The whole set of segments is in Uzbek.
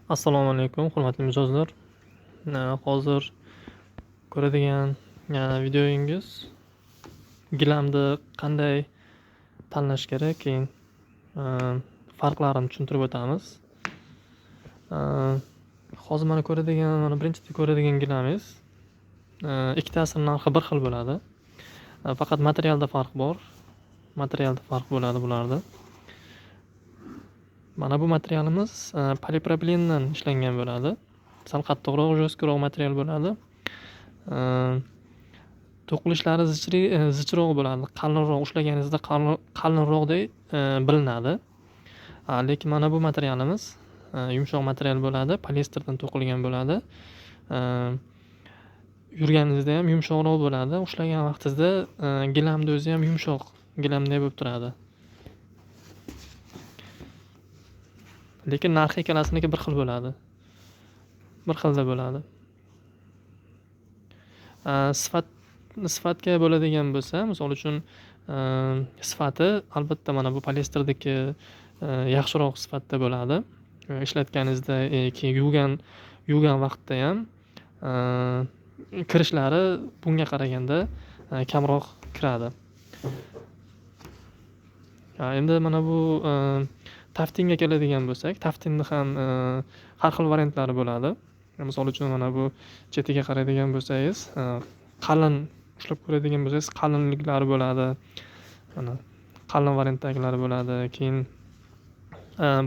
Assalomu alaykum, hurmatli mijozlar. Hozir ko'radigan videoyingiz gilamni qanday tanlash kerak, keyin farqlarini tushuntirib o'tamiz. Hozir mana birinchi ko'radigan gilamingiz ikkitasini narxi bir xil bo'ladi. Faqat materialda farq bor. Materialda farq bo'ladi bularda. Mana bu materialimiz polipropilendan ishlangan bo'ladi. Sal qattiqroq, jo'skroq material bo'ladi. To'qilishlari zichroq bo'ladi. Qalinroq ushlaganingizda qalinroqdek bilinadi. Lekin mana bu materialimiz yumshoq material bo'ladi, poliesterdan to'qilgan bo'ladi. Yurganingizda ham yumshoqroq bo'ladi. Ushlagan vaqtingizda gilamni o'zi ham yumshoq gilamdek bo'lib turadi. Lekin narxi ikkalasiniki bir xil bo'ladi. Bir xilda bo'ladi. Sifatga bo'ladigan bo'lsa, misol uchun sifati albatta mana bu poliesterdagi yaxshiroq sifatda bo'ladi. Ishlatganingizda keyin yuvgan vaqtda ham kirishlari bunga qaraganda kamroq kiradi. Endi mana bu taftinga keladigan bo'lsak, taftinni ham har xil variantlari bo'ladi. Misol uchun mana bu chetiga qaraydigan bo'lsangiz, qalin ushlab ko'radigan bo'lsangiz, qalinliklari bo'ladi. Mana qalin variantdagilari bo'ladi. Keyin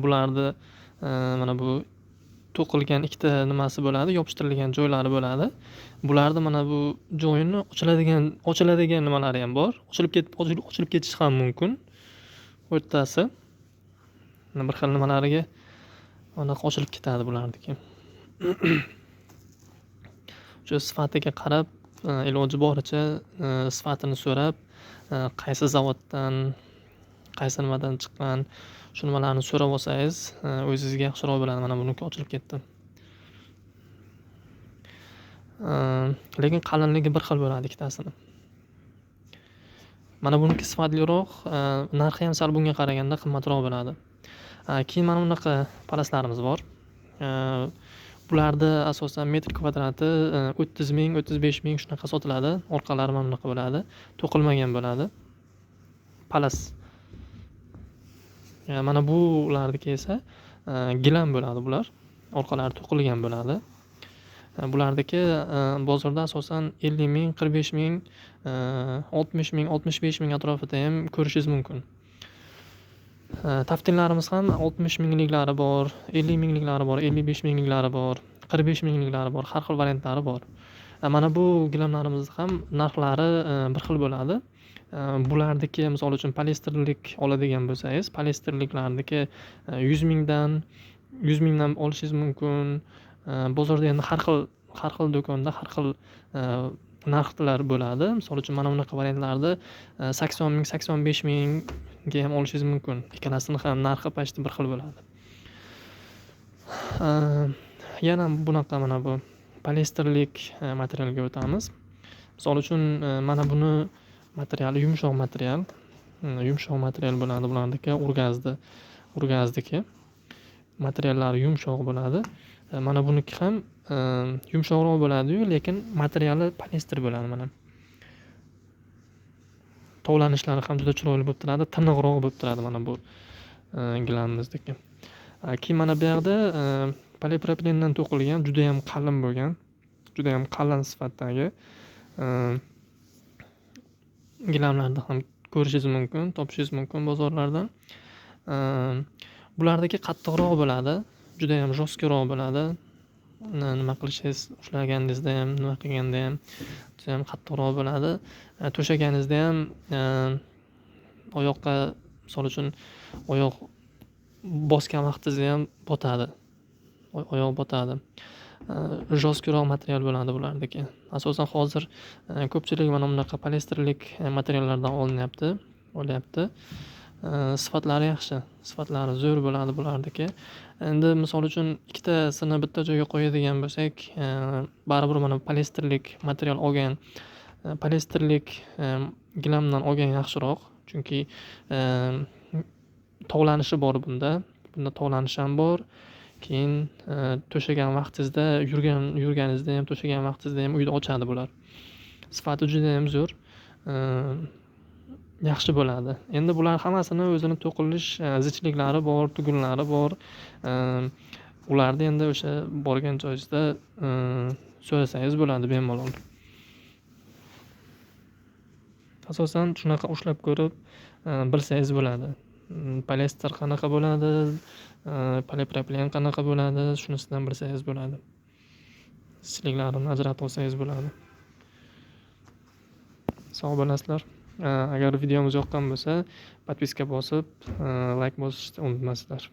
bularni mana bu to'qilgan ikkita nimasi bo'ladi, yopishtirilgan joylari bo'ladi. Bularni mana bu joyini ochiladigan nimalari ham bor. Ochilib ketishi ham mumkin. O'rtasi bir xil nimalariga mana ochilib ketadi bularniki. Shu sifatiga qarab, iloji boricha sifatini so'rab, qaysi zavoddan, qaysi nimadan chiqqan, shu nimalarni so'rab olsangiz, o'zingizga yaxshiroq bo'ladi. Mana buniki ochilib ketdi. Lekin qalinligi bir xil bo'ladi ikkitasini. Mana buniki sifatliroq, narxi ham sal bunga qaraganda qimmatroq bo'ladi. Keyin mana bunaqa palaslarimiz bor. Bularda asosan metr kvadrati 30 ming, 35 ming shunaqa sotiladi. Orqalari mana bunaqa bo'ladi. To'qilmagan bo'ladi. Palas. Mana bularniki esa gilam bo'ladi bular. Orqalari to'qilgan bo'ladi. Bulardagi bozorda asosan 50 ming, 45 ming, 60 ming, 65 ming atrofida ham ko'rishingiz mumkin. Taftinlarimiz ham 60 mingliklari bor, 50 mingliklari bor, 55 mingliklari bor, 45 mingliklari bor, har xil variantlari bor. Mana bu gilamlarimiz ham narxlari bir xil bo'ladi. Bulardagi misol uchun poliesterlik oladigan bo'lsangiz, poliesterliklarniki 100 mingdan olishingiz mumkin. Bozorda endi har xil do'konda har xil narxlar bo'ladi. Misol uchun mana bunaqa variantlarni 80 ming, 85 mingga ham olishingiz mumkin. Ikkalasini ham narxi pashti bir xil bo'ladi. Yana bunaqa mana bu poliesterlik materialga o'tamiz. Misol uchun mana buni materiali yumshoq material. Yumshoq material bo'ladi bulardagi urgazdiki. Materiallari yumshoq bo'ladi. Mana buniki ham yumshoqroq bo'ladi-yu, lekin materiali poliester bo'ladi mana. Tovlanishlari ham juda chiroyli bo'lib turadi, tiniqroq bo'lib turadi mana bu gilamimizdagi. Keyin mana bu yerda polipropilendan to'qilgan, juda ham qalin bo'lgan, juda ham qalin sifatdagi gilamlarni ham ko'rishingiz mumkin, topishingiz mumkin bozorlardan. Bulardagi qattiqroq bo'ladi, juda ham jo'skroq bo'ladi. Nima qilishingiz, ushlaganingizda ham, nima qilganda ham juda ham qattiqroq bo'ladi. To'shaganingizda ham oyoqqa, misol uchun oyoq bosgan vaqtingizda ham botadi. Oyoq botadi. Jo'skroq material bo'ladi bulardagi. Asosan hozir ko'pchilik mana bunaqa poliesterlik materiallardan olyapti. Sifatlari yaxshi, sifatlari zo'r bo'ladi bulardagi. Endi misol uchun ikkitasini bitta joyga qo'yadigan bo'lsak, baribir mana poliesterlik material olgan, poliesterlik gilamdan olgan yaxshiroq, chunki tovlanishi bor bunda tovlanish ham bor. keyin to'shagan vaqtingizda yurganingizda ham, to'shagan vaqtingizda ham uyda ochadi bular. Sifati juda ham zo'r, yaxshi bo'ladi. Endi bular hammasini o'zini to'qilish zichliklari bor, tugunlari bor. Ularni endi o'sha borgan joyingizda so'rasangiz bo'ladi bemalol. Asosan shunaqa ushlab ko'rib bilsangiz bo'ladi. Polyester qanaqa bo'ladi, polipropilen qanaqa bo'ladi, shunisidan bilsangiz bo'ladi. Zichliklarini ajratib olsangiz bo'ladi. Sog' bo'lasizlar. Agar videomiz yoqqan bo'lsa, podpiska bosib, like bosishni unutmasizlar.